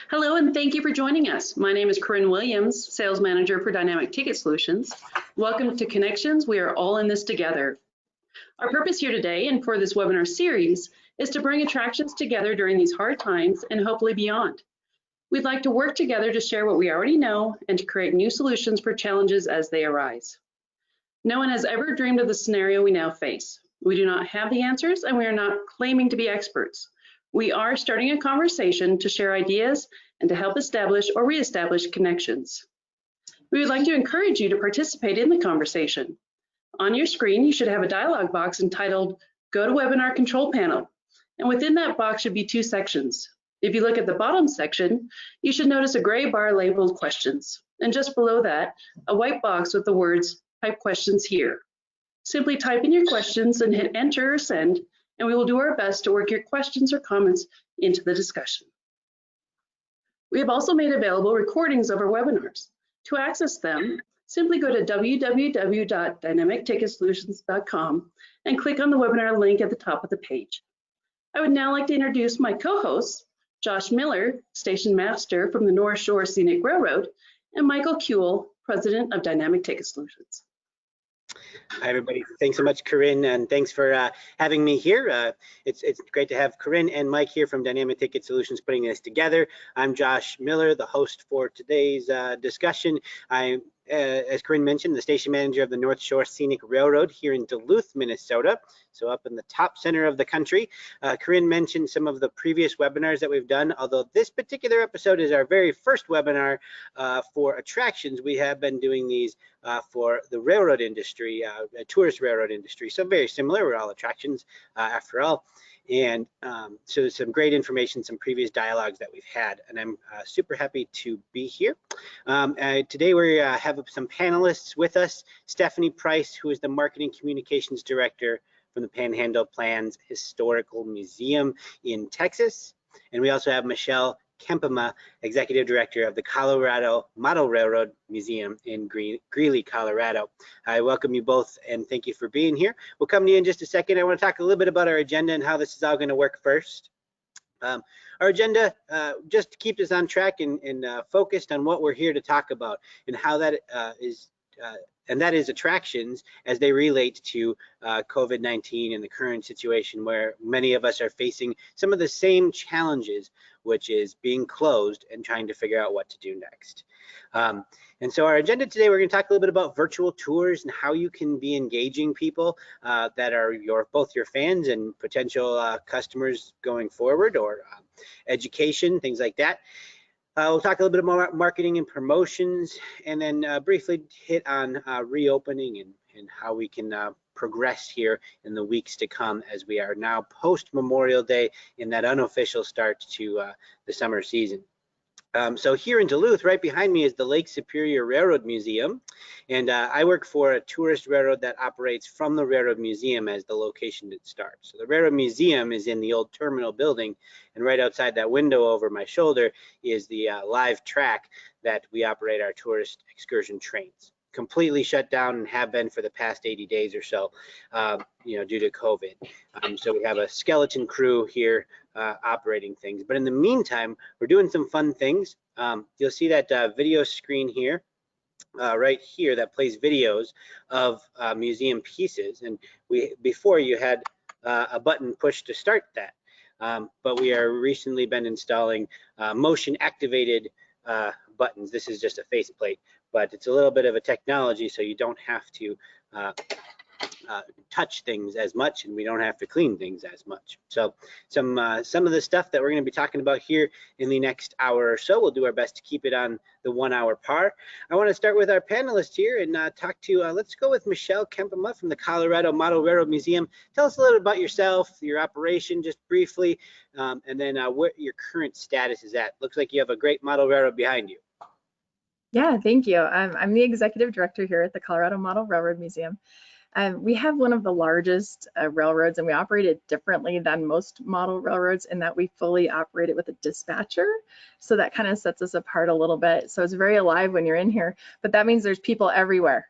Hello, and thank you for joining us. My name is Corinne Williams, Sales Manager for Dynamic Ticket Solutions. Welcome to Connections. We are all in this together. Our purpose here today and for this webinar series is to bring attractions together during these hard times and hopefully beyond. We'd like to work together to share what we already know and to create new solutions for challenges as they arise. No one has ever dreamed of the scenario we now face. We do not have the answers, and we are not claiming to be experts. We are starting a conversation to share ideas and to help establish or reestablish connections. We would like to encourage you to participate in the conversation. On your screen, you should have a dialog box entitled Go to Webinar Control Panel, and within that box should be two sections. If you look at the bottom section, you should notice a gray bar labeled Questions, and just below that, a white box with the words Type Questions Here. Simply type in your questions and hit Enter or Send, and we will do our best to work your questions or comments into the discussion. We have also made available recordings of our webinars. To access them, simply go to www.dynamicticketsolutions.com and click on the webinar link at the top of the page. I would now like to introduce my co-hosts, Josh Miller, Station Master from the North Shore Scenic Railroad, and Michael Kuehl, President of Dynamic Ticket Solutions. Hi, everybody. Thanks so much, Corinne, and thanks for having me here. It's great to have Corinne and Mike here from Dynamic Ticket Solutions putting this together. I'm Josh Miller, the host for today's discussion. I'm, as Corinne mentioned, the station manager of the North Shore Scenic Railroad here in Duluth, Minnesota, so up in the top center of the country. Corinne mentioned some of the previous webinars that we've done, although this particular episode is our very first webinar for attractions. We have been doing these for the railroad industry, tourist railroad industry, so very similar. We're all attractions after all. And so some great information, some previous dialogues that we've had, and I'm super happy to be here. Today we have some panelists with us. Stephanie Price, who is the Marketing Communications Director from the Panhandle Plans Historical Museum in Texas. And we also have Michelle Kempema, Executive Director of the Colorado Model Railroad Museum in Greeley, Colorado. I welcome you both and thank you for being here. We'll come to you in just a second. I want to talk a little bit about our agenda and how this is all going to work first. Our agenda, just to keep us on track and focused on what we're here to talk about and how that is attractions as they relate to COVID-19 and the current situation where many of us are facing some of the same challenges, which is being closed and trying to figure out what to do next. And so our agenda today, we're going to talk a little bit about virtual tours and how you can be engaging people that are both your fans and potential customers going forward, or education, things like that. We'll talk a little bit about marketing and promotions, and then briefly hit on reopening and how we can progress here in the weeks to come as we are now post Memorial Day in that unofficial start to the summer season. So here in Duluth, right behind me is the Lake Superior Railroad Museum, and I work for a tourist railroad that operates from the Railroad Museum as the location that starts. So the Railroad Museum is in the old terminal building, and right outside that window over my shoulder is the live track that we operate our tourist excursion trains. Completely shut down and have been for the past 80 days or so, due to COVID. So we have a skeleton crew here operating things. But in the meantime, we're doing some fun things. You'll see that video screen here, right here, that plays videos of museum pieces. And before you had a button push to start that. But we are recently been installing motion activated buttons. This is just a faceplate, but it's a little bit of a technology, so you don't have to touch things as much, and we don't have to clean things as much. So some of the stuff that we're going to be talking about here in the next hour or so, we'll do our best to keep it on the 1 hour par. I want to start with our panelists here and talk to, let's go with Michelle Kempema from the Colorado Model Railroad Museum. Tell us a little about yourself, your operation, just briefly, and then what your current status is at. Looks like you have a great model railroad behind you. Yeah, thank you. I'm the executive director here at the Colorado Model Railroad Museum. We have one of the largest railroads, and we operate it differently than most model railroads in that we fully operate it with a dispatcher. So that kind of sets us apart a little bit. So it's very alive when you're in here, but that means there's people everywhere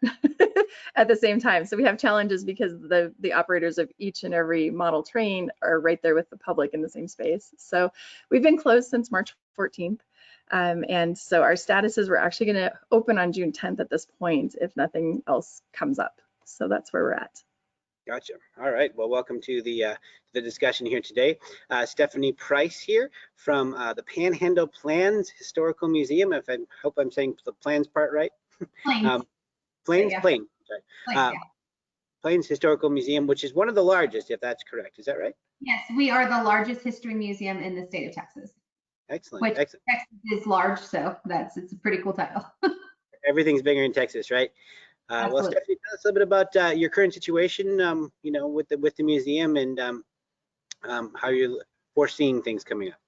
at the same time. So we have challenges because the operators of each and every model train are right there with the public in the same space. So we've been closed since March 14th. And so our status is we're actually going to open on June 10th at this point if nothing else comes up. So that's where we're at. Gotcha. All right. Well, welcome to the discussion here today. Stephanie Price here from the Panhandle Plains Historical Museum. I hope I'm saying the Plains part right. Plains. Plains. Yeah. Plains. Sorry. Yeah. Plains Historical Museum, which is one of the largest, if that's correct. Is that right? Yes, we are the largest history museum in the state of Texas. Excellent. Which Excellent. Texas is large, so it's a pretty cool title. Everything's bigger in Texas, right? Well, Stephanie, tell us a little bit about your current situation, with the museum and how you're foreseeing things coming up.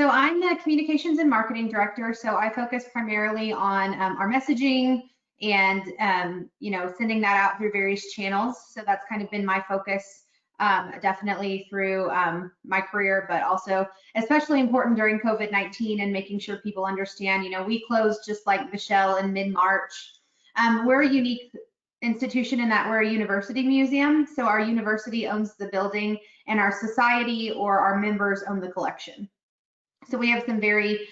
So I'm the communications and marketing director. So I focus primarily on our messaging and sending that out through various channels. So that's kind of been my focus, definitely through my career, but also especially important during COVID-19 and making sure people understand. We closed just like Michelle in mid-March. We're a unique institution in that we're a university museum. So our university owns the building and our society or our members own the collection. So we have some very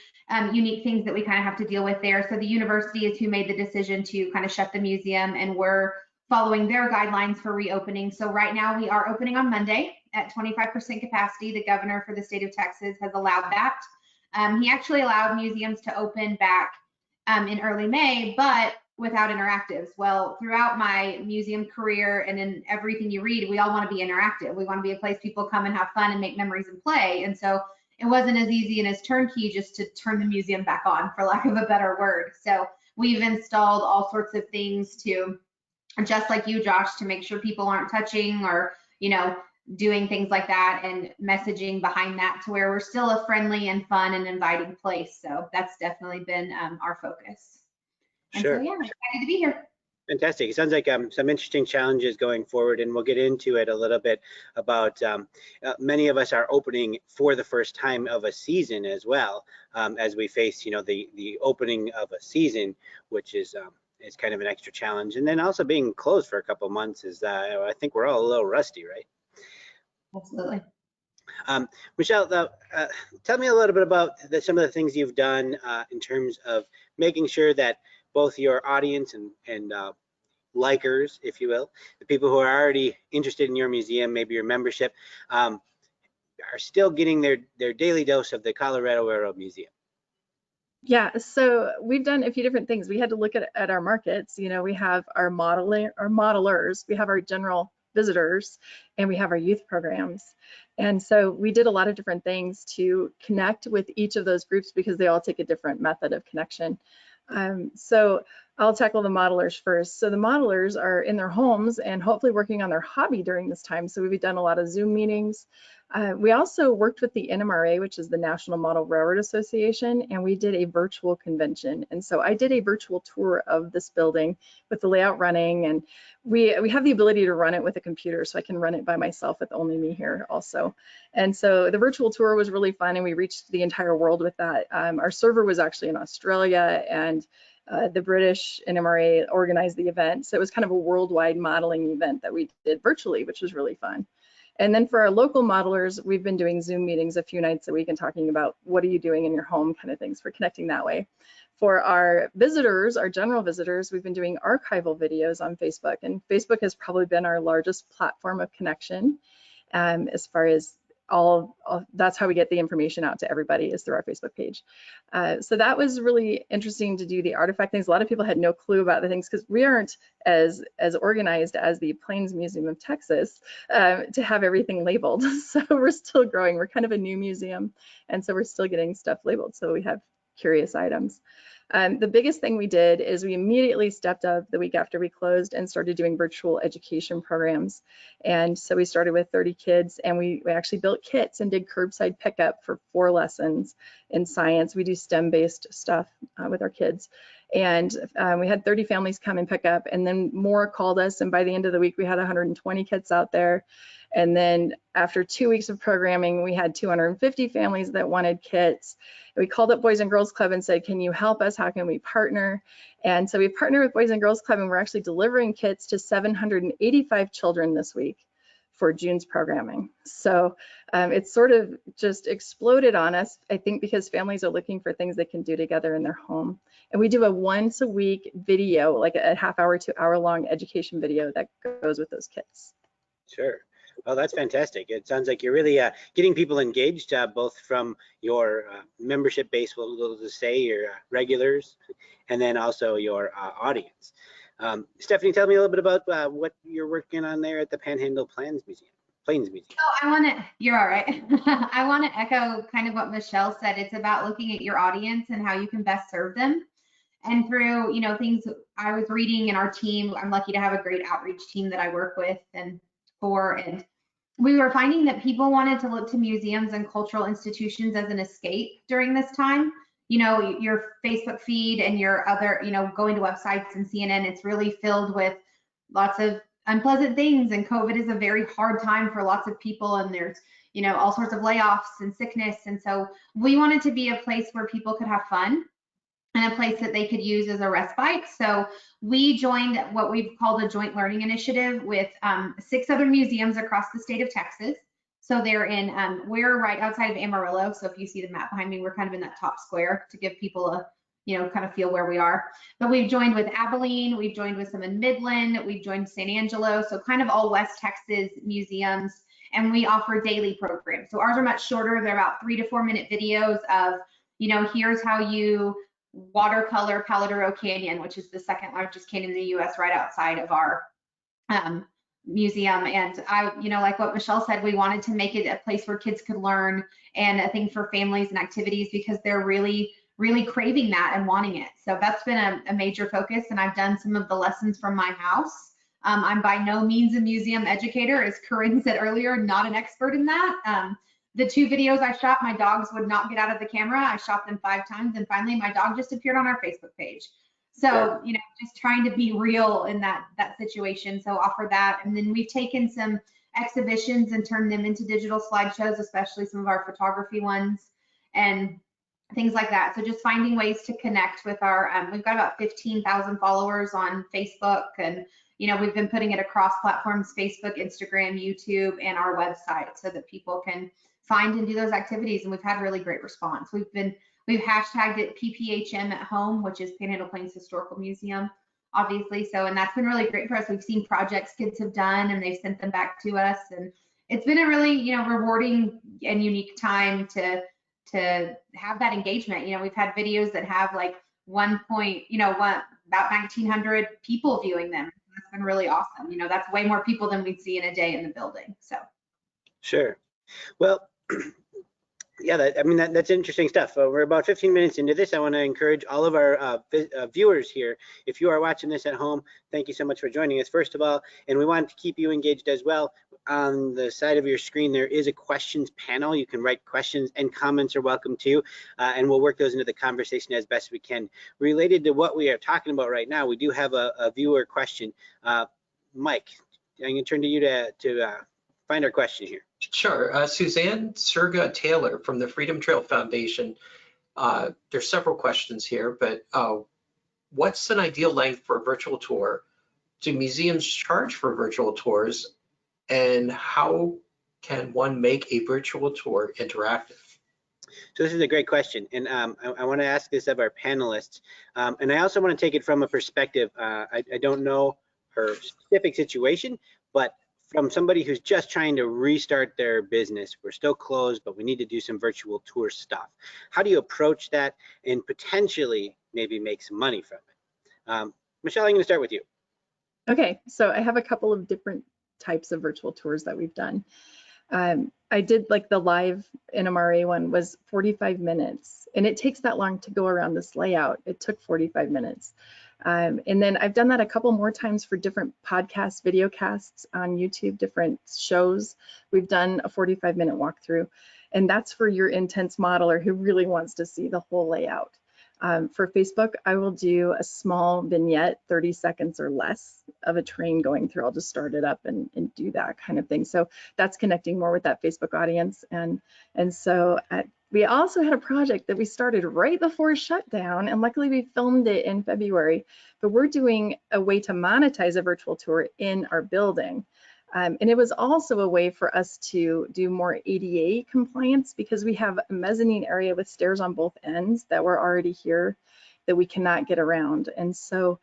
unique things that we kind of have to deal with there. So the university is who made the decision to kind of shut the museum, and we're following their guidelines for reopening. So right now we are opening on Monday at 25% capacity. The governor for the state of Texas has allowed that. He actually allowed museums to open back in early May, but without interactives. Well, throughout my museum career and in everything you read, we all want to be interactive. We want to be a place people come and have fun and make memories and play. And so it wasn't as easy and as turnkey just to turn the museum back on, for lack of a better word. So we've installed all sorts of things to, just like you, Josh, to make sure people aren't touching or, doing things like that, and messaging behind that to where we're still a friendly and fun and inviting place. So that's definitely been our focus. And Sure. So yeah, I'm excited to be here. Fantastic. It sounds like some interesting challenges going forward, and we'll get into it a little bit about many of us are opening for the first time of a season as well, as we face, the opening of a season, which is kind of an extra challenge. And then also being closed for a couple of months is, I think we're all a little rusty, right? Absolutely. Michelle, tell me a little bit about some of the things you've done in terms of making sure that both your audience and likers, if you will, the people who are already interested in your museum, maybe your membership, are still getting their daily dose of the Colorado Railroad Museum. Yeah, so we've done a few different things. We had to look at our markets. We have our modelers, we have our general visitors, and we have our youth programs. And so we did a lot of different things to connect with each of those groups because they all take a different method of connection. So I'll tackle the modelers first. So the modelers are in their homes and hopefully working on their hobby during this time. So we've done a lot of Zoom meetings. We also worked with the NMRA, which is the National Model Railroad Association, and we did a virtual convention. And so I did a virtual tour of this building with the layout running, and we have the ability to run it with a computer, so I can run it by myself with only me here also. And so the virtual tour was really fun, and we reached the entire world with that. Our server was actually in Australia, and the British NMRA organized the event. So it was kind of a worldwide modeling event that we did virtually, which was really fun. And then for our local modelers, we've been doing Zoom meetings a few nights a week and talking about what are you doing in your home kind of things for connecting that way. For our visitors, our general visitors, we've been doing archival videos on Facebook, and Facebook has probably been our largest platform of connection as far as that's how we get the information out to everybody, is through our Facebook page. So that was really interesting to do the artifact things. A lot of people had no clue about the things because we aren't as organized as the Plains Museum of Texas to have everything labeled. So we're still growing. We're kind of a new museum, and so we're still getting stuff labeled. So we have curious items. The biggest thing we did is we immediately stepped up the week after we closed and started doing virtual education programs. And so we started with 30 kids, and we actually built kits and did curbside pickup for 4 lessons in science. We do STEM-based stuff with our kids. And we had 30 families come and pick up, and then more called us. And by the end of the week, we had 120 kits out there. And then after 2 weeks of programming, we had 250 families that wanted kits. We called up Boys and Girls Club and said, can you help us? How can we partner? And so we partnered with Boys and Girls Club, and we're actually delivering kits to 785 children this week for June's programming. So it's sort of just exploded on us, I think, because families are looking for things they can do together in their home. And we do a once a week video, like a half-hour to hour-long education video that goes with those kits. Sure. Well, that's fantastic. It sounds like you're really getting people engaged, both from your membership base, we'll just say, your regulars, and then also your audience. Stephanie, tell me a little bit about what you're working on there at the Panhandle Plains Museum. Oh, you're all right. I want to echo kind of what Michelle said. It's about looking at your audience and how you can best serve them. And through, things I was reading in our team, I'm lucky to have a great outreach team that I work with and we were finding that people wanted to look to museums and cultural institutions as an escape during this time. Your Facebook feed and your other, going to websites and CNN, it's really filled with lots of unpleasant things, and COVID is a very hard time for lots of people, and there's all sorts of layoffs and sickness, and so we wanted to be a place where people could have fun and a place that they could use as a respite. So we joined what we've called a joint learning initiative with 6 other museums across the state of Texas. So they're in, we're right outside of Amarillo. So if you see the map behind me, we're kind of in that top square to give people a, kind of feel where we are. But we've joined with Abilene, we've joined with some in Midland, we've joined San Angelo. So kind of all West Texas museums, and we offer daily programs. So ours are much shorter. They're about 3 to 4 minute videos of, here's how you watercolor Paladuro Canyon, which is the 2nd largest canyon in the US, right outside of our museum. And I, like what Michelle said, we wanted to make it a place where kids could learn and a thing for families and activities, because they're really craving that and wanting it. So that's been a major focus, and I've done some of the lessons from my house. I'm by no means a museum educator, as Corinne said earlier, not an expert in that. The 2 videos I shot, my dogs would not get out of the camera. I shot them 5 times, and finally my dog just appeared on our Facebook page. So, just trying to be real in that situation. So offer that. And then we've taken some exhibitions and turned them into digital slideshows, especially some of our photography ones and things like that. So just finding ways to connect with our, we've got about 15,000 followers on Facebook, and we've been putting it across platforms, Facebook, Instagram, YouTube, and our website, so that people can find and do those activities. And we've had really great response. We've hashtagged it PPHM at home, which is Panhandle Plains Historical Museum, obviously. So, and that's been really great for us. We've seen projects kids have done, and they've sent them back to us. And it's been a really, rewarding and unique time to have that engagement. We've had videos that have like about 1,900 people viewing them. That's been really awesome. That's way more people than we'd see in a day in the building. So. Sure. Well, yeah, that's interesting stuff. We're about 15 minutes into this. I want to encourage all of our viewers here. If you are watching this at home, thank you so much for joining us, first of all. And we want to keep you engaged as well. On the side of your screen, there is a questions panel. You can write questions, and comments are welcome too. And we'll work those into the conversation as best we can. Related to what we are talking about right now, we do have a viewer question. Mike, I'm going to turn to you to find our question here. Sure. Suzanne Serga Taylor from the Freedom Trail Foundation. There's several questions here, but what's an ideal length for a virtual tour? Do museums charge for virtual tours? And how can one make a virtual tour interactive? So this is a great question, and I want to ask this of our panelists, and I also want to take it from a perspective. I don't know her specific situation, but from somebody who's just trying to restart their business. We're still closed, but we need to do some virtual tour stuff. How do you approach that and potentially maybe make some money from it? Michelle, I'm going to start with you. Okay, so I have a couple of different types of virtual tours that we've done. I did like the live NMRA one was 45 minutes, and it takes that long to go around this layout. It took 45 minutes. And then I've done that a couple more times for different podcasts, video casts on YouTube, different shows. We've done a 45-minute walkthrough, and that's for your intense modeler who really wants to see the whole layout. For Facebook, I will do a small vignette, 30 seconds or less of a train going through. I'll just start it up and do that kind of thing. So that's connecting more with that Facebook audience. And so we also had a project that we started right before shutdown, and luckily we filmed it in February, but we're doing a way to monetize a virtual tour in our building. And it was also a way for us to do more ADA compliance because we have a mezzanine area with stairs on both ends that were already here that we cannot get around. And so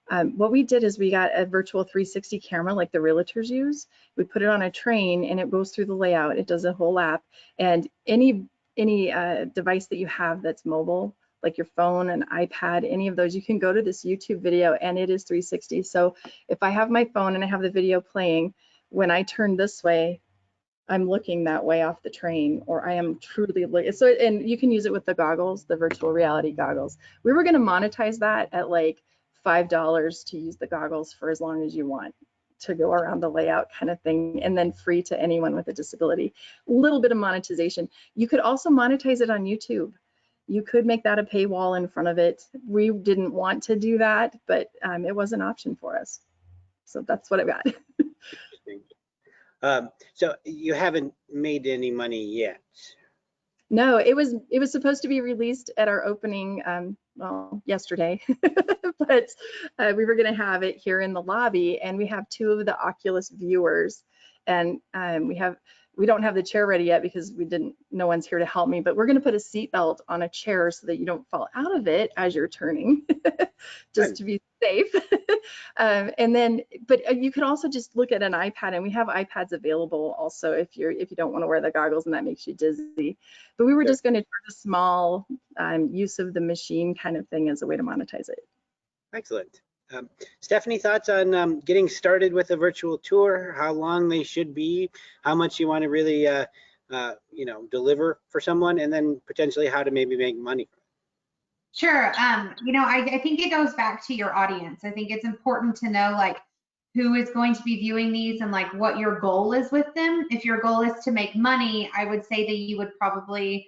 what we did is we got a virtual 360 camera like the realtors use. We put it on a train and it goes through the layout. It does a whole lap, and any device that you have that's mobile, like your phone, an iPad, any of those, you can go to this YouTube video and it is 360. So if I have my phone and I have the video playing, when I turn this way, I'm looking that way off the train, or I am truly looking. So, and you can use it with the goggles, the virtual reality goggles. We were going to monetize that at like $5 to use the goggles for as long as you want to go around the layout kind of thing, and then free to anyone with a disability. A little bit of monetization. You could also monetize it on YouTube. You could make that a paywall in front of it. We didn't want to do that, but it was an option for us. So that's what I got. So you haven't made any money yet? No, it was supposed to be released at our opening, well, yesterday, but we were going to have it here in the lobby, and we have 2 of the Oculus viewers, and we don't have the chair ready yet because no one's here to help me, but we're going to put a seat belt on a chair so that you don't fall out of it as you're turning, just to be safe. And then, but you can also just look at an iPad, and we have iPads available also if you don't want to wear the goggles and that makes you dizzy. But we were just going to charge a small use of the machine kind of thing as a way to monetize it. Excellent. Stephanie, thoughts on getting started with a virtual tour, how long they should be, how much you want to really deliver for someone, and then potentially how to maybe make money? Sure. I think it goes back to your audience. I think it's important to know like who is going to be viewing these and like what your goal is with them. If your goal is to make money, I would say that you would probably,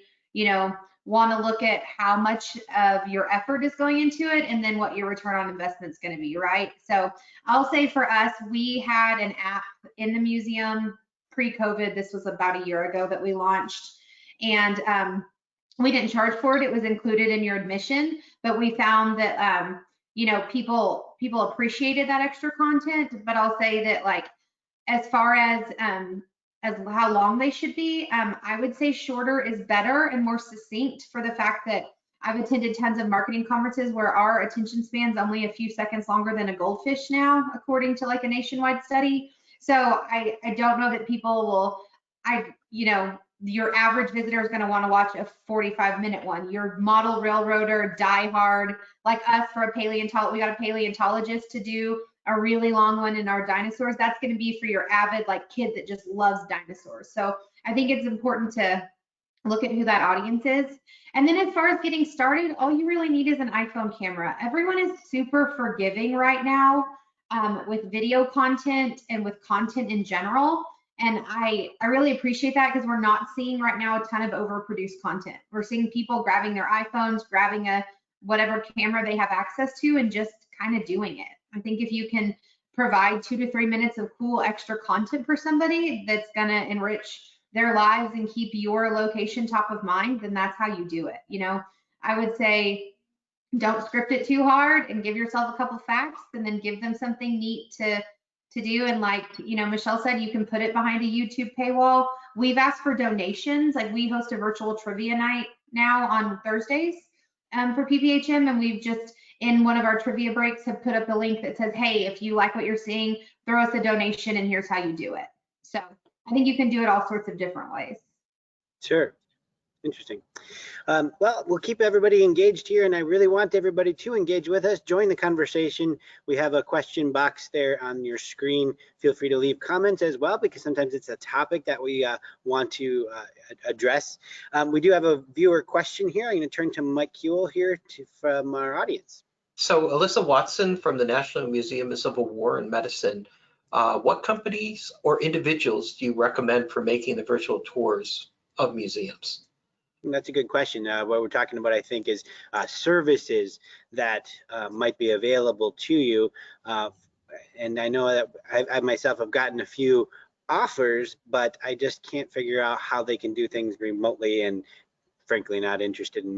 want to look at how much of your effort is going into it and then what your return on investment is going to be, right? So I'll say for us, we had an app in the museum pre-COVID. This was about a year ago that we launched, and we didn't charge for it. It was included in your admission, but we found that people appreciated that extra content. But I'll say that like as far as how long they should be, I would say shorter is better and more succinct, for the fact that I've attended tons of marketing conferences where our attention span's only a few seconds longer than a goldfish now, according to like a nationwide study. So I don't know that people will, your average visitor is going to want to watch a 45-minute one. Your model railroader, diehard, like us for a paleontologist, we got a paleontologist to do a really long one in our dinosaurs. That's going to be for your avid like kid that just loves dinosaurs. So I think it's important to look at who that audience is. And then as far as getting started, all you really need is an iPhone camera. Everyone is super forgiving right now with video content and with content in general. And I really appreciate that, because we're not seeing right now a ton of overproduced content. We're seeing people grabbing their iPhones, grabbing whatever camera they have access to, and just kind of doing it. I think if you can provide 2 to 3 minutes of cool extra content for somebody that's going to enrich their lives and keep your location top of mind, then that's how you do it. I would say don't script it too hard and give yourself a couple facts, and then give them something neat to do. And like, Michelle said, you can put it behind a YouTube paywall. We've asked for donations. Like, we host a virtual trivia night now on Thursdays for PPHM, and we've just, in one of our trivia breaks, have put up the link that says, hey, if you like what you're seeing, throw us a donation and here's how you do it. So I think you can do it all sorts of different ways. Sure. Interesting. Well, we'll keep everybody engaged here, and I really want everybody to engage with us. Join the conversation. We have a question box there on your screen. Feel free to leave comments as well, because sometimes it's a topic that we want to address. We do have a viewer question here. I'm going to turn to Mike Kuehl here from our audience. So Alyssa Watson from the National Museum of Civil War and Medicine. What companies or individuals do you recommend for making the virtual tours of museums? That's a good question. What we're talking about, I think, is services that might be available to you. And I know that I myself have gotten a few offers, but I just can't figure out how they can do things remotely, and frankly not interested in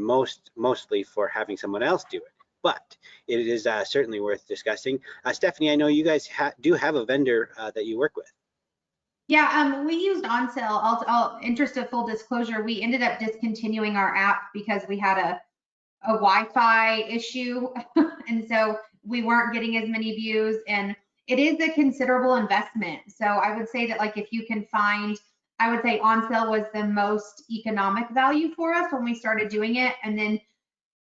mostly for having someone else do it. But it is certainly worth discussing. Stephanie, I know you guys do have a vendor that you work with. Yeah, we used OnSale. Interest of full disclosure, we ended up discontinuing our app because we had a Wi-Fi issue, and so we weren't getting as many views. And it is a considerable investment. So I would say that, like, if you can find, I would say OnSale was the most economic value for us when we started doing it, and then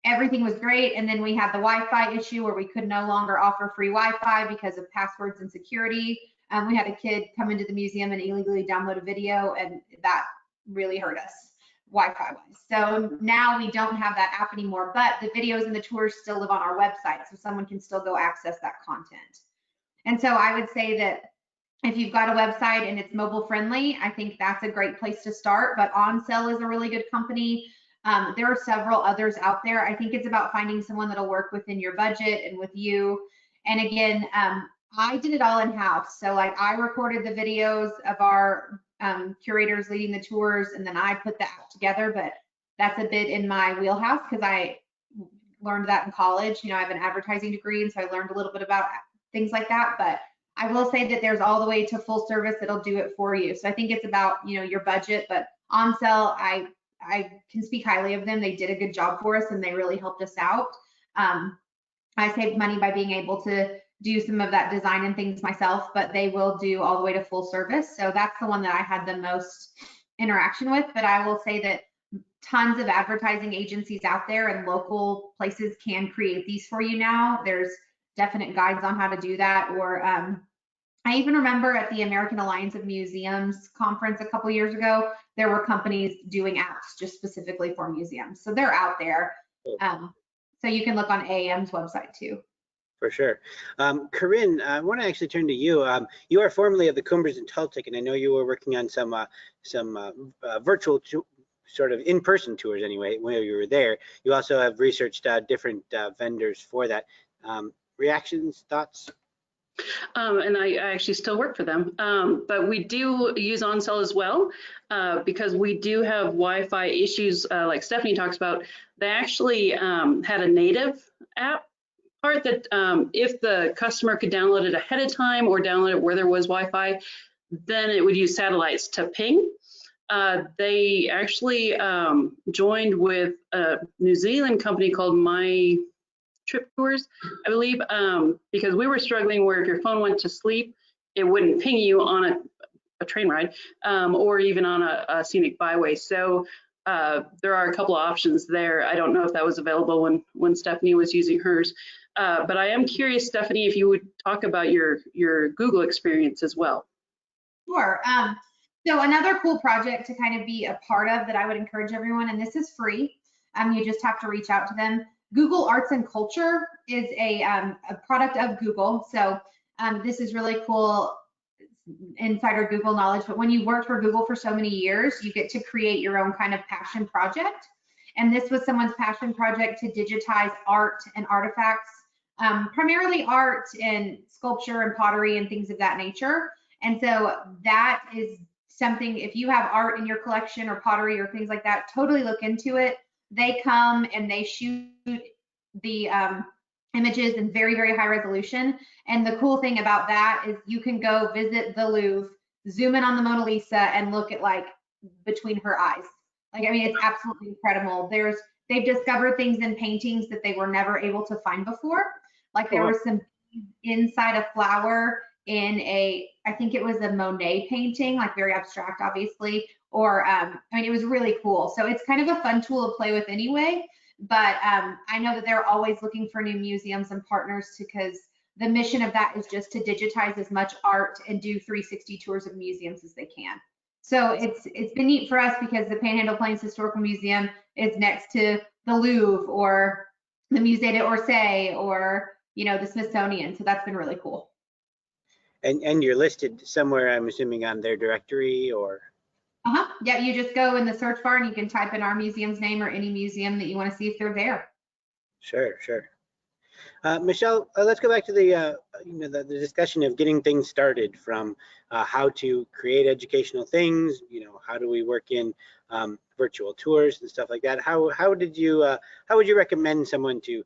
everything was great. And then we had the Wi-Fi issue where we could no longer offer free Wi-Fi because of passwords and security. We had a kid come into the museum and illegally download a video, and that really hurt us Wi-Fi wise. So now we don't have that app anymore, but the videos and the tours still live on our website, so someone can still go access that content. And so I would say that if you've got a website and it's mobile friendly, I think that's a great place to start. But OnSale is a really good company. There are several others out there. I think it's about finding someone that'll work within your budget and with you. And again, I did it all in-house. So, like, I recorded the videos of our curators leading the tours, and then I put the app together. But that's a bit in my wheelhouse because I learned that in college. You know, I have an advertising degree, and so I learned a little bit about things like that. But I will say that there's all the way to full service that'll do it for you. So I think it's about, you know, your budget. But OnSale, I can speak highly of them. They did a good job for us, and they really helped us out. I saved money by being able to do some of that design and things myself, but they will do all the way to full service. So that's the one that I had the most interaction with. But I will say that tons of advertising agencies out there and local places can create these for you now. There's definite guides on how to do that. Or I even remember at the American Alliance of Museums conference a couple years ago, there were companies doing apps just specifically for museums. So they're out there. So you can look on AAM's website too. For sure. Corinne, I want to actually turn to you. You are formerly of the Coomber's and Tultic, and I know you were working on some virtual sort of in-person tours anyway when you were there. You also have researched different vendors for that. Reactions, thoughts? And I actually still work for them, but we do use OnSale as well because we do have Wi-Fi issues like Stephanie talks about. They actually had a native app part that if the customer could download it ahead of time or download it where there was Wi-Fi, then it would use satellites to ping. They actually joined with a New Zealand company called My Trip Tours, I believe, because we were struggling where if your phone went to sleep, it wouldn't ping you on a train ride or even on a scenic byway. So there are a couple of options there. I don't know if that was available when Stephanie was using hers, but I am curious, Stephanie, if you would talk about your Google experience as well. Sure. So another cool project to kind of be a part of that I would encourage everyone, and this is free, you just have to reach out to them. Google Arts and Culture is a product of Google. So this is really cool insider Google knowledge, but when you worked for Google for so many years, you get to create your own kind of passion project. And this was someone's passion project to digitize art and artifacts, primarily art and sculpture and pottery and things of that nature. And so that is something, if you have art in your collection or pottery or things like that, totally look into it. They come and they shoot the images in very, very high resolution. And the cool thing about that is you can go visit the Louvre, zoom in on the Mona Lisa and look at like between her eyes. Like, I mean, it's absolutely incredible. They've discovered things in paintings that they were never able to find before. Like there was some inside a flower in I think it was a Monet painting, like very abstract, obviously, or I mean, it was really cool. So it's kind of a fun tool to play with anyway, but I know that they're always looking for new museums and partners because the mission of that is just to digitize as much art and do 360 tours of museums as they can. So it's been neat for us because the Panhandle Plains Historical Museum is next to the Louvre or the Musée d'Orsay or, you know, the Smithsonian. So that's been really cool. And you're listed somewhere, I'm assuming, on their directory or? Yeah, you just go in the search bar and you can type in our museum's name or any museum that you want to see if they're there. Sure. Michelle, let's go back to the the discussion of getting things started, from how to create educational things, how do we work in virtual tours and stuff like that. How would you recommend someone to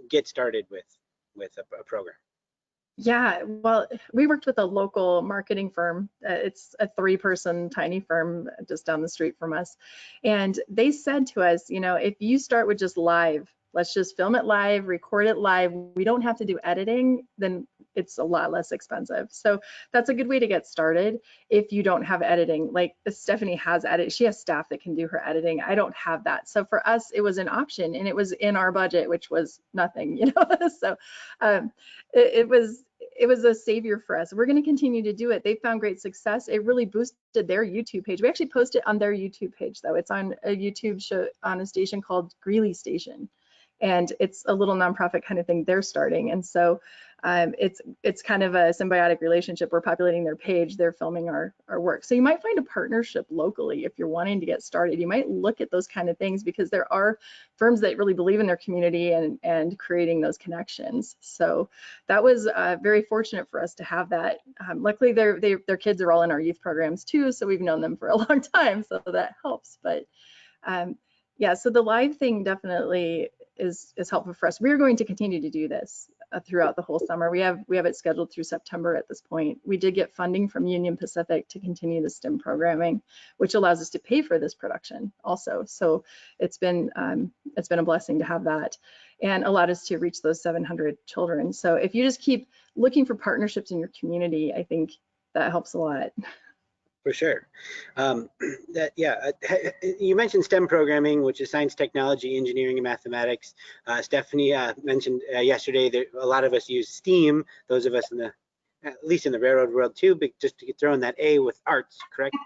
get started with a program? Yeah, well, we worked with a local marketing firm. It's a 3-person tiny firm just down the street from us. And they said to us, you know, if you start with just live, let's just film it live, record it live. We don't have to do editing, then it's a lot less expensive. So that's a good way to get started if you don't have editing. Like Stephanie has edit, she has staff that can do her editing. I don't have that. So for us, it was an option and it was in our budget, which was nothing, you know. So it was a savior for us. We're going to continue to do it. They found great success. It really boosted their YouTube page. We actually post it on their YouTube page, though. It's on a YouTube show on a station called Greeley Station, and it's a little nonprofit kind of thing they're starting. And so it's kind of a symbiotic relationship. We're populating their page, they're filming our work. So you might find a partnership locally if you're wanting to get started. You might look at those kind of things because there are firms that really believe in their community and creating those connections. So that was very fortunate for us to have that. Luckily, their kids are all in our youth programs too, so we've known them for a long time, so that helps. But yeah, so the live thing definitely is helpful for us. We're going to continue to do this throughout the whole summer. We have it scheduled through September at this point. We did get funding from Union Pacific to continue the STEM programming, which allows us to pay for this production also. So it's been a blessing to have that and allowed us to reach those 700 children. So if you just keep looking for partnerships in your community, I think that helps a lot. For sure. You mentioned STEM programming, which is science, technology, engineering, and mathematics. Stephanie mentioned yesterday that a lot of us use STEAM, those of us at least in the railroad world too, but just to throw in that A with arts, correct?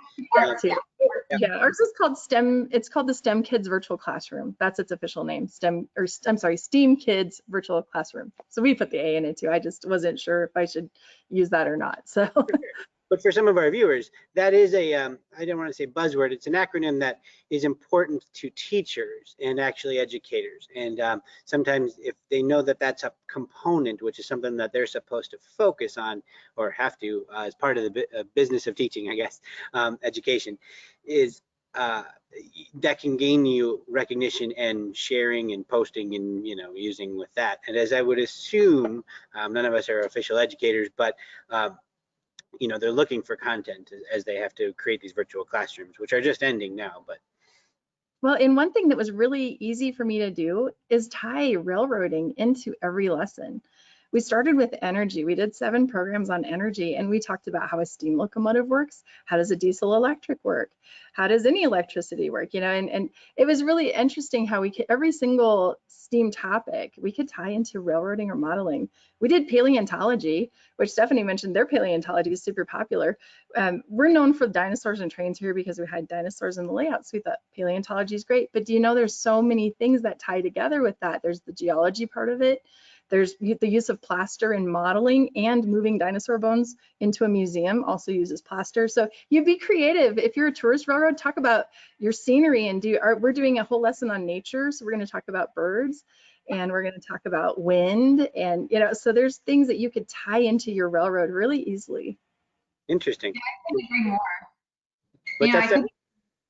Yeah, ours is called STEM. It's called the STEM Kids Virtual Classroom. That's its official name, STEAM Kids Virtual Classroom. So we put the A in it too. I just wasn't sure if I should use that or not. So. But for some of our viewers, that is I don't want to say buzzword, it's an acronym that is important to teachers and actually educators. And sometimes if they know that that's a component, which is something that they're supposed to focus on or have to as part of the business of teaching, I guess, education, is that can gain you recognition and sharing and posting and, you know, using with that. And as I would assume, none of us are official educators, but you know, they're looking for content as they have to create these virtual classrooms, which are just ending now. But well, and one thing that was really easy for me to do is tie railroading into every lesson. We started with energy. We did 7 programs on energy, and we talked about how a steam locomotive works. How does a diesel electric work? How does any electricity work? You know, and it was really interesting how we could, every single STEAM topic, we could tie into railroading or modeling. We did paleontology, which Stephanie mentioned. Their paleontology is super popular. We're known for dinosaurs and trains here because we had dinosaurs in the layout. So we thought paleontology is great. But do you know there's so many things that tie together with that? There's the geology part of it. There's the use of plaster in modeling, and moving dinosaur bones into a museum also uses plaster. So you be creative. If you're a tourist railroad, talk about your scenery and we're doing a whole lesson on nature. So we're going to talk about birds and we're going to talk about wind, and, you know, so there's things that you could tie into your railroad really easily. Interesting. Yeah, I couldn't agree more. But You know,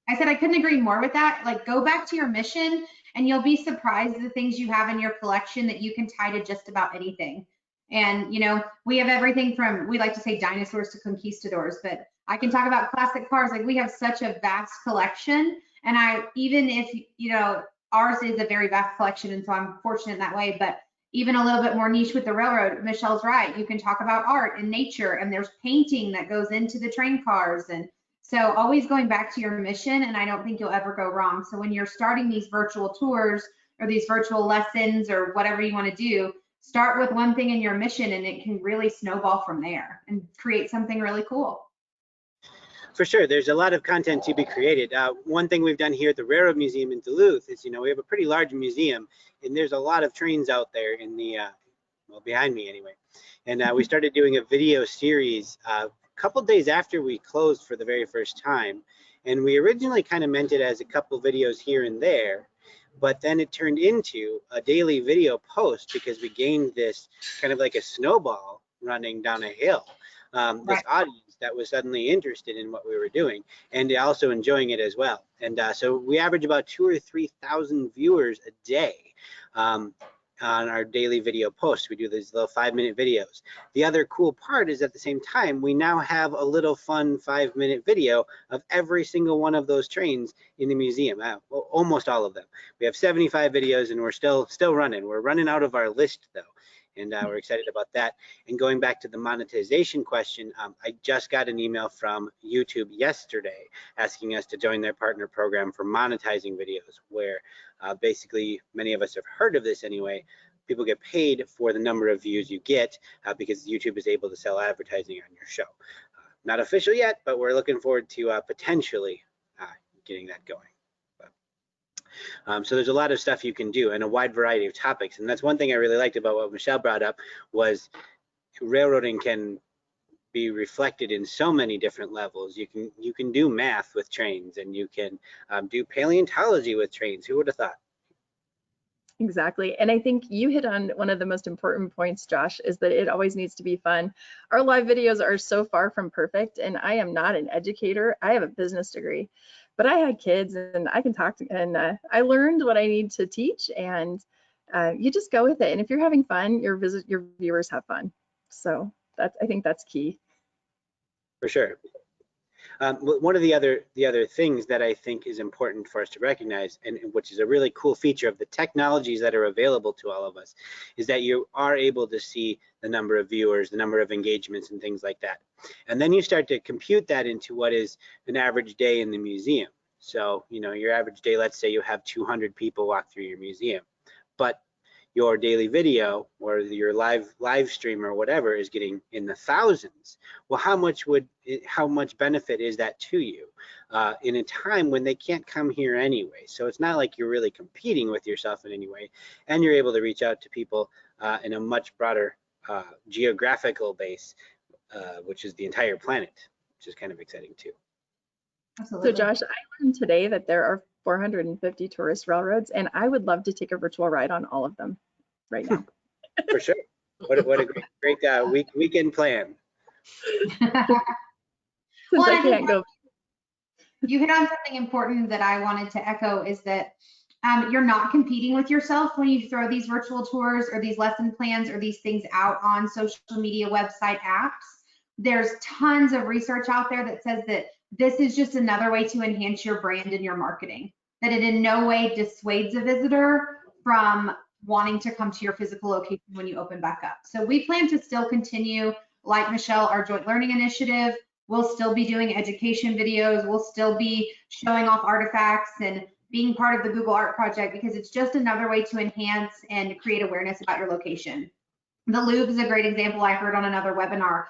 I said I couldn't agree more with that. Like, go back to your mission and you'll be surprised at the things you have in your collection that you can tie to just about anything. And, you know, we have everything from, we like to say dinosaurs to conquistadors, but I can talk about classic cars. Like, we have such a vast collection. And even if, you know, ours is a very vast collection, and so I'm fortunate in that way, but even a little bit more niche with the railroad, Michelle's right. You can talk about art and nature, and there's painting that goes into the train cars. And so always going back to your mission, and I don't think you'll ever go wrong. So when you're starting these virtual tours or these virtual lessons or whatever you want to do, start with one thing in your mission, and it can really snowball from there and create something really cool. for sure, there's a lot of content to be created. One thing we've done here at the Railroad Museum in Duluth is, you know, we have a pretty large museum, and there's a lot of trains out there in the, well, behind me anyway. And we started doing a video series a couple days after we closed for the very first time. And we originally kind of meant it as a couple videos here and there, but then it turned into a daily video post because we gained this kind of like a snowball running down a hill. This audience that was suddenly interested in what we were doing and also enjoying it as well. And so we average about 2,000 or 3,000 viewers a day on our daily video posts. We do these little 5-minute videos. The other cool part is at the same time, we now have a little fun 5-minute video of every single one of those trains in the museum, well, almost all of them. We have 75 videos and we're still running. We're running out of our list though. And we're excited about that. And going back to the monetization question, I just got an email from YouTube yesterday asking us to join their partner program for monetizing videos, where basically many of us have heard of this anyway. People get paid for the number of views you get because YouTube is able to sell advertising on your show. Not official yet, but we're looking forward to potentially getting that going. So there's a lot of stuff you can do and a wide variety of topics. And that's one thing I really liked about what Michelle brought up, was railroading can be reflected in so many different levels. You can do math with trains, and you can do paleontology with trains. Who would have thought? Exactly. And I think you hit on one of the most important points, Josh, is that it always needs to be fun. Our live videos are so far from perfect, and I am not an educator. I have a business degree, but I had kids and I can talk to, and I learned what I need to teach, and you just go with it. And if you're having fun, your viewers have fun. So I think that's key. For sure. One of the other things that I think is important for us to recognize, and which is a really cool feature of the technologies that are available to all of us, is that you are able to see the number of viewers, the number of engagements, and things like that. And then you start to compute that into what is an average day in the museum. So, you know, your average day, let's say you have 200 people walk through your museum, but your daily video or your live stream or whatever is getting in the thousands. Well, how much benefit is that to you in a time when they can't come here anyway? So it's not like you're really competing with yourself in any way, and you're able to reach out to people in a much broader geographical base, which is the entire planet, which is kind of exciting too. Absolutely. So Josh, I learned today that there are 450 tourist railroads, and I would love to take a virtual ride on all of them right now. For sure. What a great weekend plan. Since I can't go. You hit on something important that I wanted to echo, is that you're not competing with yourself when you throw these virtual tours or these lesson plans or these things out on social media, website, apps. There's tons of research out there that says that this is just another way to enhance your brand and your marketing, that it in no way dissuades a visitor from wanting to come to your physical location when you open back up. So we plan to still continue, like Michelle, our joint learning initiative. We'll still be doing education videos. We'll still be showing off artifacts and being part of the Google Art Project, because it's just another way to enhance and create awareness about your location. The Louvre is a great example I heard on another webinar.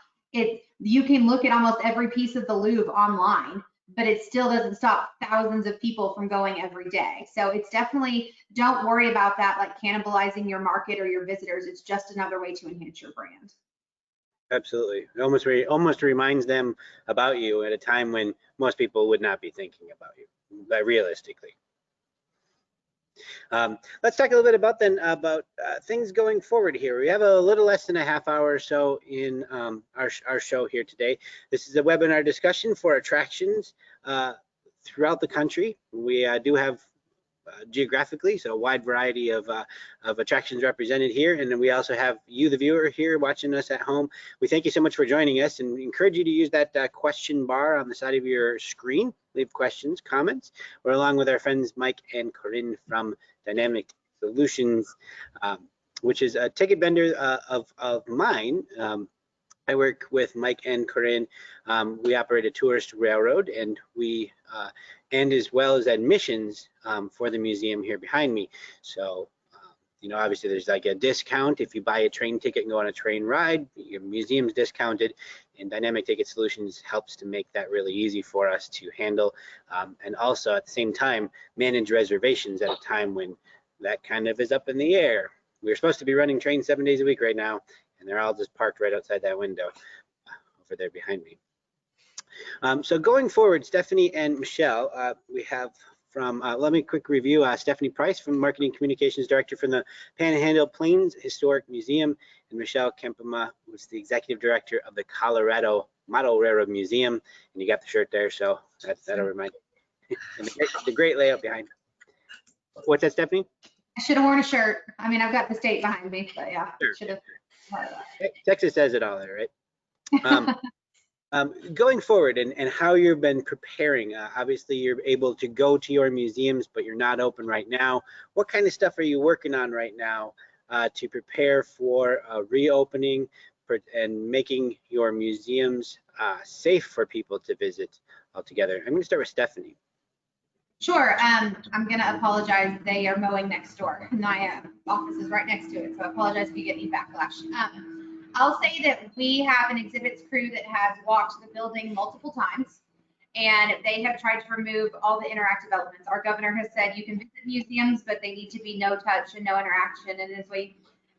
You can look at almost every piece of the Louvre online, but it still doesn't stop thousands of people from going every day. So it's definitely, don't worry about that like cannibalizing your market or your visitors. It's just another way to enhance your brand. Absolutely. It almost reminds them about you at a time when most people would not be thinking about you, realistically. Let's talk a little bit about things going forward here. We have a little less than a half hour or so in our show here today. This is a webinar discussion for attractions throughout the country. We do have geographically, so a wide variety of attractions represented here, and then we also have you, the viewer, here watching us at home. We thank you so much for joining us, and encourage you to use that question bar on the side of your screen. Leave questions, comments. We're along with our friends Mike and Corinne from Dynamic Solutions, which is a ticket vendor of mine. I work with Mike and Corinne. We operate a tourist railroad, and we and as well as admissions for the museum here behind me. So, you know, obviously there's like a discount if you buy a train ticket and go on a train ride. Your museum's discounted, and Dynamic Ticket Solutions helps to make that really easy for us to handle, and also at the same time manage reservations at a time when that kind of is up in the air. We're supposed to be running trains 7 days a week right now, and they're all just parked right outside that window over there behind me. So going forward, Stephanie and Michelle, we have from, let me quick review, Stephanie Price from Marketing Communications Director from the Panhandle Plains Historic Museum, and Michelle Kempema, who's the Executive Director of the Colorado Model Railroad Museum. And you got the shirt there, so that'll remind you. And the great layout behind. What's that, Stephanie? I should have worn a shirt. I mean, I've got the state behind me, but yeah, Sure. should have. Texas says it all there, right? Going forward and how you've been preparing, obviously you're able to go to your museums, but you're not open right now. What kind of stuff are you working on right now to prepare for reopening and making your museums safe for people to visit altogether? I'm going to start with Stephanie. Sure. I'm going to apologize. They are mowing next door. My office is right next to it, so I apologize if you get any backlash. I'll say that we have an exhibits crew that has walked the building multiple times, and they have tried to remove all the interactive elements. Our governor has said you can visit museums, but they need to be no touch and no interaction. And as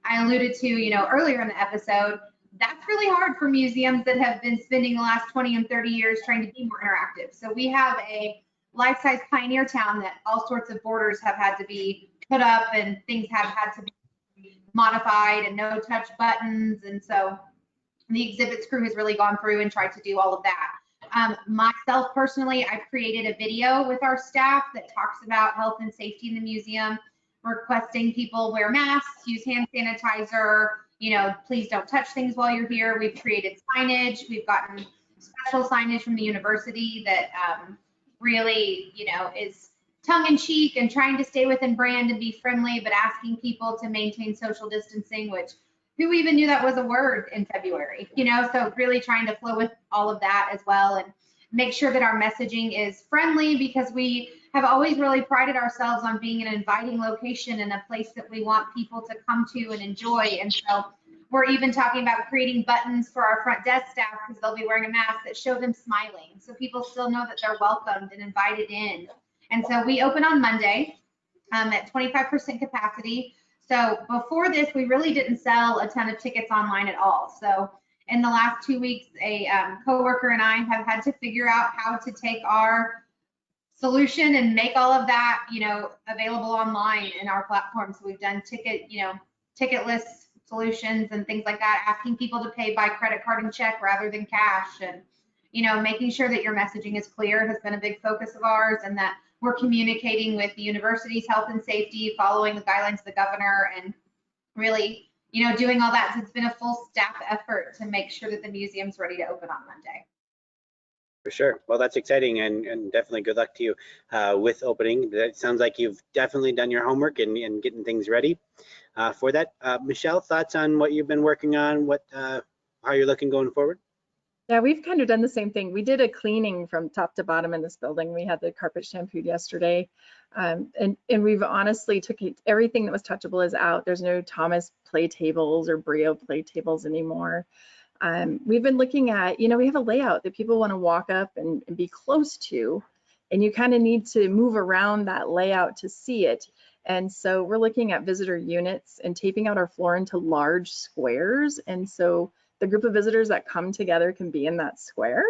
I alluded to, earlier in the episode, that's really hard for museums that have been spending the last 20 and 30 years trying to be more interactive. So we have a life-size pioneer town that all sorts of borders have had to be put up and things have had to be modified and no touch buttons. And so the exhibits crew has really gone through and tried to do all of that. Myself personally, I've created a video with our staff that talks about health and safety in the museum, requesting people wear masks, use hand sanitizer, please don't touch things while you're here. We've created signage. We've gotten special signage from the university that really, is tongue-in-cheek and trying to stay within brand and be friendly, but asking people to maintain social distancing, which who even knew that was a word in February, so really trying to flow with all of that as well and make sure that our messaging is friendly, because we have always really prided ourselves on being an inviting location and a place that we want people to come to and enjoy. And so we're even talking about creating buttons for our front desk staff, because they'll be wearing a mask, that show them smiling, so people still know that they're welcomed and invited in. And so we open on Monday at 25% capacity. So before this, we really didn't sell a ton of tickets online at all. So in the last 2 weeks, a coworker and I have had to figure out how to take our solution and make all of that, available online in our platform. So we've done ticketless solutions and things like that, asking people to pay by credit card and check rather than cash, and making sure that your messaging is clear has been a big focus of ours, and that we're communicating with the university's health and safety, following the guidelines of the governor, and really, doing all that. So it's been a full staff effort to make sure that the museum's ready to open on Monday. For sure. Well, that's exciting, and definitely good luck to you with opening. That sounds like you've definitely done your homework and getting things ready for that. Michelle, thoughts on what you've been working on, how you're looking going forward? Yeah, we've kind of done the same thing. We did a cleaning from top to bottom in this building. We had the carpet shampooed yesterday. And we've honestly took everything that was touchable is out. There's no Thomas play tables or Brio play tables anymore. We've been looking at, we have a layout that people want to walk up and be close to, and you kind of need to move around that layout to see it. And so we're looking at visitor units and taping out our floor into large squares. And so the group of visitors that come together can be in that square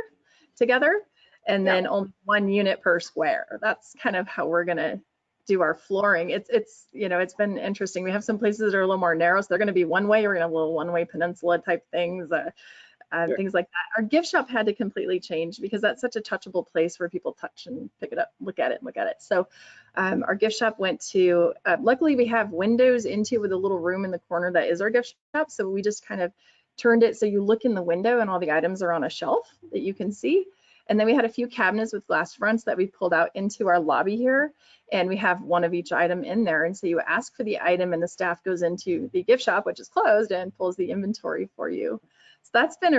together, and then only one unit per square. That's kind of how we're going to do our flooring. It's been interesting. We have some places that are a little more narrow, so they're going to be one way. We're going to have little one-way peninsula type things, things like that. Our gift shop had to completely change, because that's such a touchable place where people touch and pick it up, look at it. So our gift shop went to, luckily we have windows into with a little room in the corner that is our gift shop. So we just kind of turned it so you look in the window and all the items are on a shelf that you can see. And then we had a few cabinets with glass fronts that we pulled out into our lobby here, and we have one of each item in there. And so you ask for the item and the staff goes into the gift shop, which is closed, and pulls the inventory for you. So that's been,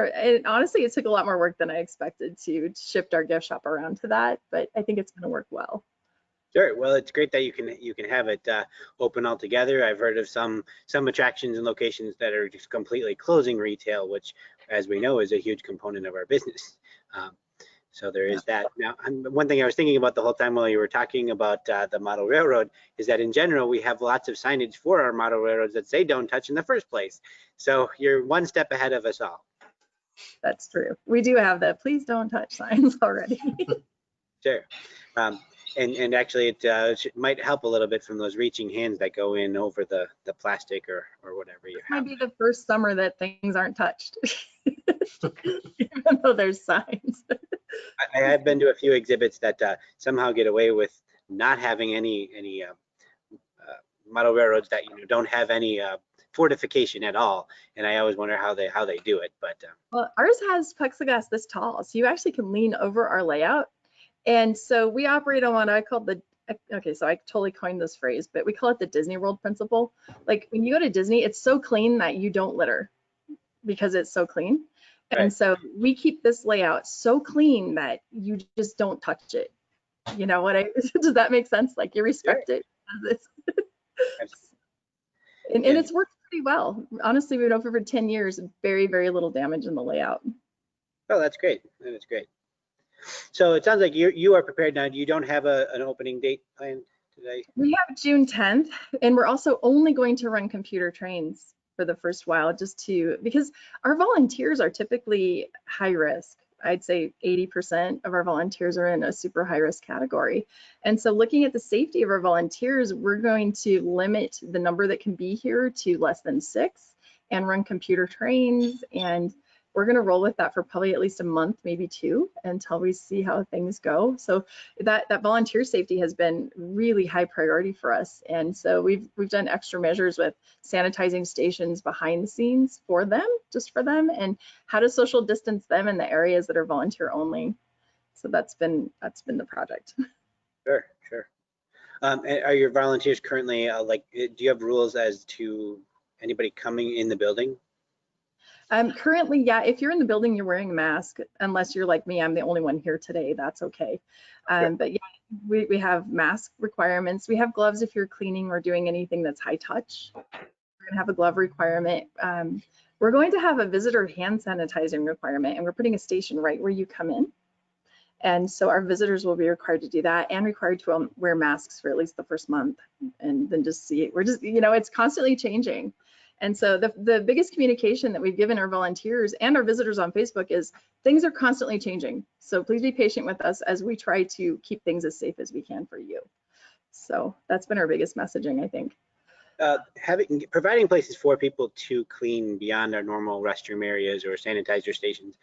honestly, it took a lot more work than I expected to shift our gift shop around to that, but I think it's going to work well. Sure. Well, it's great that you can have it open altogether. I've heard of some attractions and locations that are just completely closing retail, which, as we know, is a huge component of our business. So there is that. Now, one thing I was thinking about the whole time while you were talking about the model railroad is that in general, we have lots of signage for our model railroads that say don't touch in the first place. So you're one step ahead of us all. That's true. We do have the please don't touch signs already. Sure. And actually it might help a little bit from those reaching hands that go in over the plastic or whatever you have. Might be the first summer that things aren't touched, even though there's signs. I have been to a few exhibits that somehow get away with not having any model railroads that don't have any fortification at all, and I always wonder how they do it. But well, ours has plexiglass this tall, so you actually can lean over our layout. And so we operate on what I call the, okay, so I totally coined this phrase, but we call it the Disney World principle. Like when you go to Disney, it's so clean that you don't litter because it's so clean. Right. And so we keep this layout so clean that you just don't touch it. You know what does that make sense? Like you respect it. And it's worked pretty well. Honestly, we've been over for 10 years, very, very little damage in the layout. Oh, that's great. That's great. So it sounds like you are prepared now. You don't have an opening date planned today? We have June 10th, and we're also only going to run computer trains for the first while, because our volunteers are typically high risk. I'd say 80% of our volunteers are in a super high risk category. And so looking at the safety of our volunteers, we're going to limit the number that can be here to less than 6 and run computer trains. And we're going to roll with that for probably at least a month, maybe 2, until we see how things go. So that volunteer safety has been really high priority for us. And so we've done extra measures with sanitizing stations behind the scenes for them, just for them, and how to social distance them in the areas that are volunteer only. So that's been the project. Sure. And are your volunteers currently do you have rules as to anybody coming in the building? Currently, yeah, if you're in the building, you're wearing a mask, unless you're like me, I'm the only one here today, that's okay. But yeah, we have mask requirements. We have gloves if you're cleaning or doing anything that's high touch. We're gonna have a glove requirement. We're going to have a visitor hand sanitizing requirement, and we're putting a station right where you come in. And so our visitors will be required to do that and required to wear masks for at least the first month, and then just see it. We're just, it's constantly changing. And so the biggest communication that we've given our volunteers and our visitors on Facebook is things are constantly changing. So please be patient with us as we try to keep things as safe as we can for you. So that's been our biggest messaging, I think. Providing places for people to clean beyond our normal restroom areas or sanitizer stations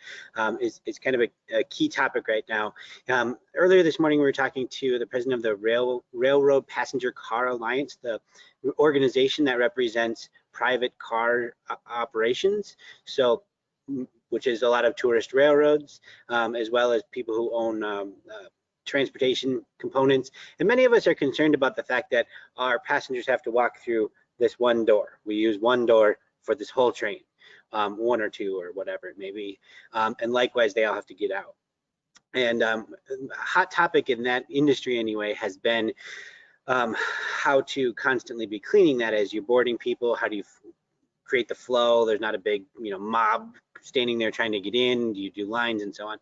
is kind of a key topic right now. Earlier this morning, we were talking to the president of the Railroad Passenger Car Alliance, the organization that represents private car operations, so which is a lot of tourist railroads, as well as people who own transportation components. And many of us are concerned about the fact that our passengers have to walk through this one door. We use one door for this whole train, 1 or 2 or whatever it may be. And likewise, they all have to get out. And a hot topic in that industry anyway has been how to constantly be cleaning that as you're boarding people. How do you create the flow? There's not a big mob standing there trying to get in. You do lines and so on.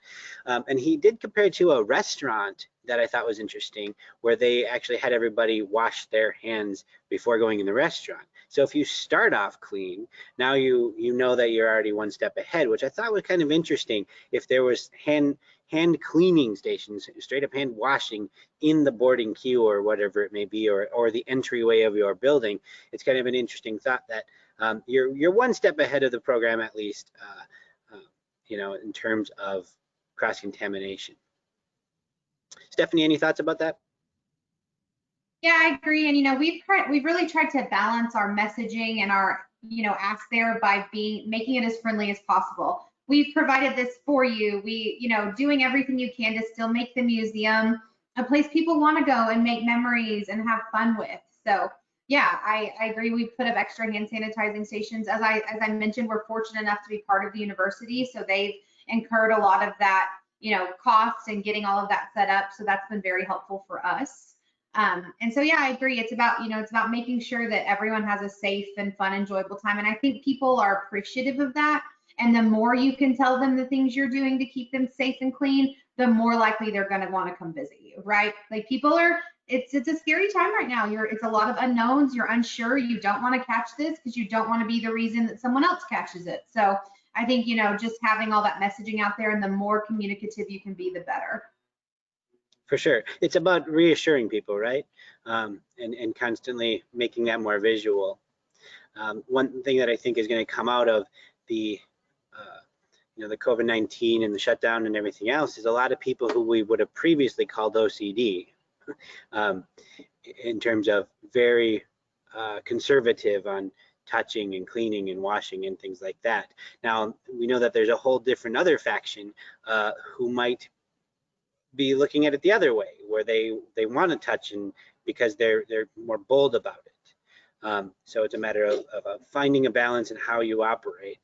And he did compare it to a restaurant that I thought was interesting, where they actually had everybody wash their hands before going in the restaurant. So if you start off clean, now you know that you're already one step ahead, which I thought was kind of interesting. If there was hand cleaning stations, straight up hand washing in the boarding queue or whatever it may be, or the entryway of your building, it's kind of an interesting thought that you're one step ahead of the program, at least, in terms of cross-contamination. Stephanie, any thoughts about that? Yeah, I agree. And we've really tried to balance our messaging and our ask there by making it as friendly as possible. We've provided this for you. Doing everything you can to still make the museum a place people want to go and make memories and have fun with. So yeah, I agree. We've put up extra hand sanitizing stations. As I mentioned, we're fortunate enough to be part of the university, so they've incurred a lot of that cost and getting all of that set up. So that's been very helpful for us. And so, yeah, I agree. It's about, it's about making sure that everyone has a safe and fun, enjoyable time. And I think people are appreciative of that. And the more you can tell them the things you're doing to keep them safe and clean, the more likely they're going to want to come visit you, right? Like people it's a scary time right now. It's a lot of unknowns. You're unsure. You don't want to catch this because you don't want to be the reason that someone else catches it. So I think, just having all that messaging out there, and the more communicative you can be, the better. For sure. It's about reassuring people, right? And constantly making that more visual. One thing that I think is going to come out of the the COVID-19 and the shutdown and everything else is a lot of people who we would have previously called OCD in terms of very conservative on touching and cleaning and washing and things like that. Now, we know that there's a whole different other faction who might be looking at it the other way, where they want to touch and because they're more bold about it. So it's a matter of finding a balance in how you operate,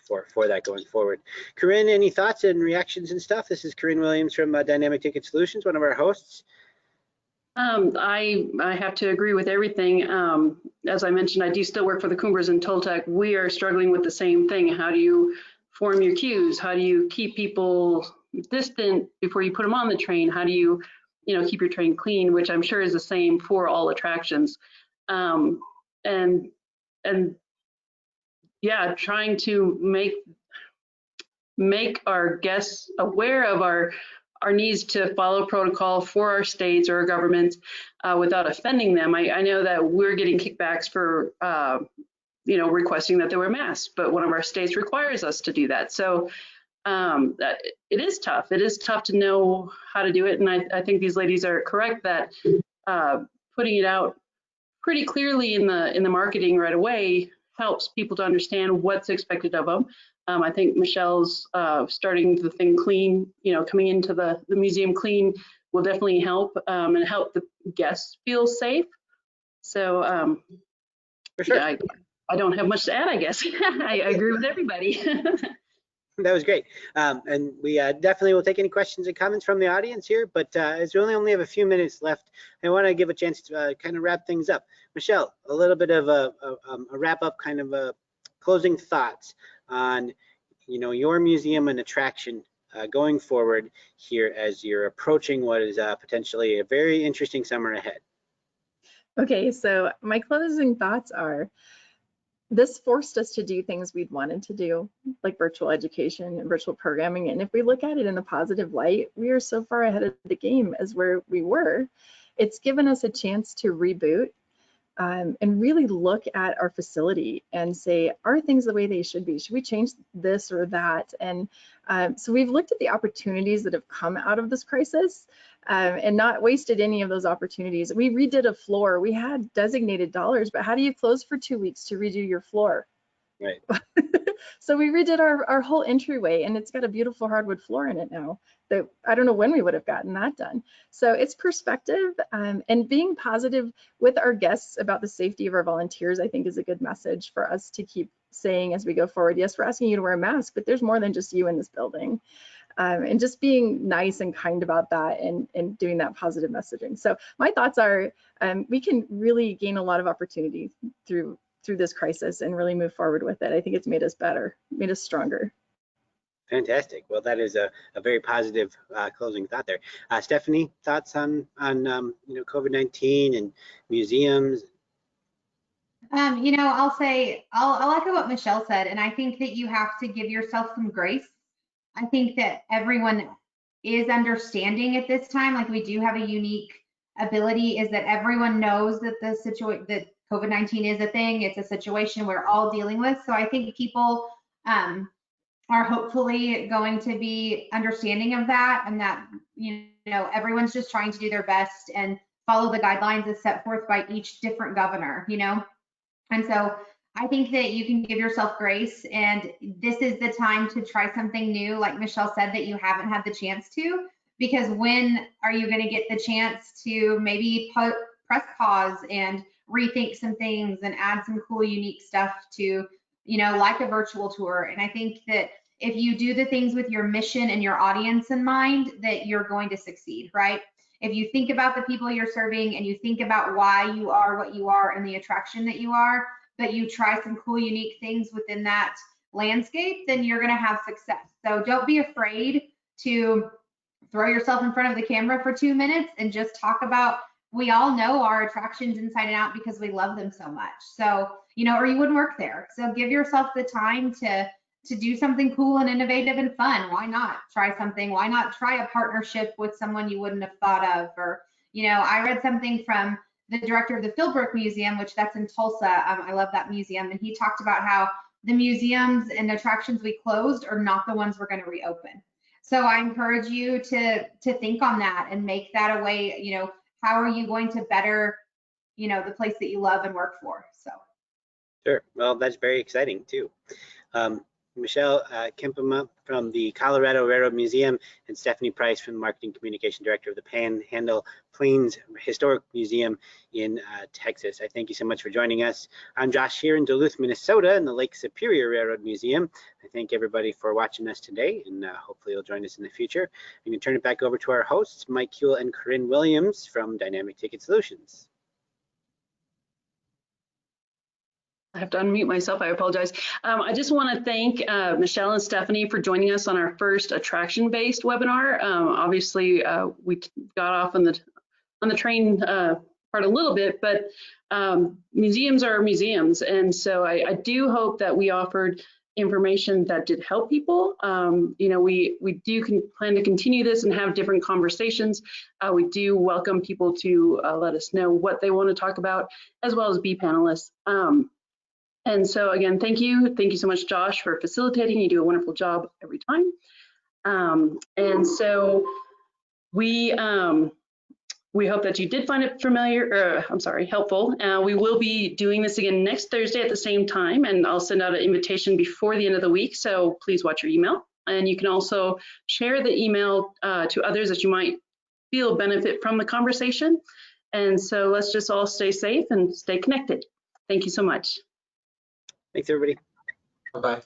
for that going forward. Corinne, any thoughts and reactions and stuff? This is Corinne Williams from Dynamic Ticket Solutions, one of our hosts. I have to agree with everything. As I mentioned, I do still work for the Coombers and Toltec. We are struggling with the same thing. How do you form your queues? How do you keep people distant before you put them on the train? How do you, keep your train clean, which I'm sure is the same for all attractions. And yeah, trying to make our guests aware of our needs to follow protocol for our states or our governments without offending them. I know that we're getting kickbacks for, requesting that they wear masks, but one of our states requires us to do that. So it is tough. It is tough to know how to do it. And I think these ladies are correct that putting it out pretty clearly in the marketing right away helps people to understand what's expected of them. I think Michelle's starting the thing clean, coming into the museum clean will definitely help and help the guests feel safe. So for sure. Yeah, I don't have much to add, I guess. I agree with everybody. That was great. And we definitely will take any questions and comments from the audience here, but as we only have a few minutes left, I want to give a chance to kind of wrap things up. Michelle, a little bit of a wrap up, kind of a closing thoughts on, your museum and attraction going forward here as you're approaching what is potentially a very interesting summer ahead. Okay, so my closing thoughts are, this forced us to do things we'd wanted to do, like virtual education and virtual programming. And if we look at it in a positive light, we are so far ahead of the game as where we were. It's given us a chance to reboot and really look at our facility and say, are things the way they should be? Should we change this or that? And so we've looked at the opportunities that have come out of this crisis and not wasted any of those opportunities. We redid a floor. We had designated dollars, but how do you close for 2 weeks to redo your floor? Right. So we redid our whole entryway, and it's got a beautiful hardwood floor in it now that I don't know when we would have gotten that done. So it's perspective and being positive with our guests about the safety of our volunteers, I think is a good message for us to keep saying as we go forward. Yes, we're asking you to wear a mask, but there's more than just you in this building. And just being nice and kind about that and doing that positive messaging. So my thoughts are we can really gain a lot of opportunity through this crisis and really move forward with it. I think it's made us better, made us stronger. Fantastic. Well, that is a very positive closing thought there. Stephanie, thoughts on COVID-19 and museums? I'll say I'll echo what Michelle said, and I think that you have to give yourself some grace. I think that everyone is understanding at this time. Like, we do have a unique ability, is that everyone knows that that COVID-19 is a thing. It's a situation we're all dealing with. So I think people are hopefully going to be understanding of that, and that everyone's just trying to do their best and follow the guidelines as set forth by each different governor. And so I think that you can give yourself grace, and this is the time to try something new, like Michelle said, that you haven't had the chance to, because when are you going to get the chance to maybe press pause and rethink some things and add some cool, unique stuff to, like a virtual tour? And I think that if you do the things with your mission and your audience in mind, that you're going to succeed, right? If you think about the people you're serving and you think about why you are what you are and the attraction that you are, but you try some cool, unique things within that landscape, then you're going to have success. So don't be afraid to throw yourself in front of the camera for 2 minutes and just talk about, we all know our attractions inside and out because we love them so much. So, or you wouldn't work there. So give yourself the time to do something cool and innovative and fun. Why not try something? Why not try a partnership with someone you wouldn't have thought of? Or, I read something from the director of the Philbrook Museum, which that's in Tulsa. I love that museum. And he talked about how the museums and attractions we closed are not the ones we're going to reopen. So I encourage you to think on that and make that a way, how are you going to better, you know, the place that you love and work for. So. Sure. Well, that's very exciting too. Michelle Kempema from the Colorado Railroad Museum and Stephanie Price from the Marketing Communication Director of the Panhandle Plains Historic Museum in Texas. I thank you so much for joining us. I'm Josh here in Duluth, Minnesota in the Lake Superior Railroad Museum. I thank everybody for watching us today, and hopefully you'll join us in the future. We can turn it back over to our hosts, Mike Huell and Corinne Williams from Dynamic Ticket Solutions. I have to unmute myself. I apologize. I just want to thank Michelle and Stephanie for joining us on our first attraction-based webinar. Obviously, we got off on the train part a little bit, but museums are museums, and so I do hope that we offered information that did help people. You know, we do plan to continue this and have different conversations. We do welcome people to let us know what they want to talk about, as well as be panelists. And so again, thank you so much, Josh, for facilitating. You do a wonderful job every time. And so we hope that you did find it helpful. We will be doing this again next Thursday at the same time, and I'll send out an invitation before the end of the week. So please watch your email, and you can also share the email to others that you might feel benefit from the conversation. And so let's just all stay safe and stay connected. Thank you so much. Thanks, everybody. Bye-bye.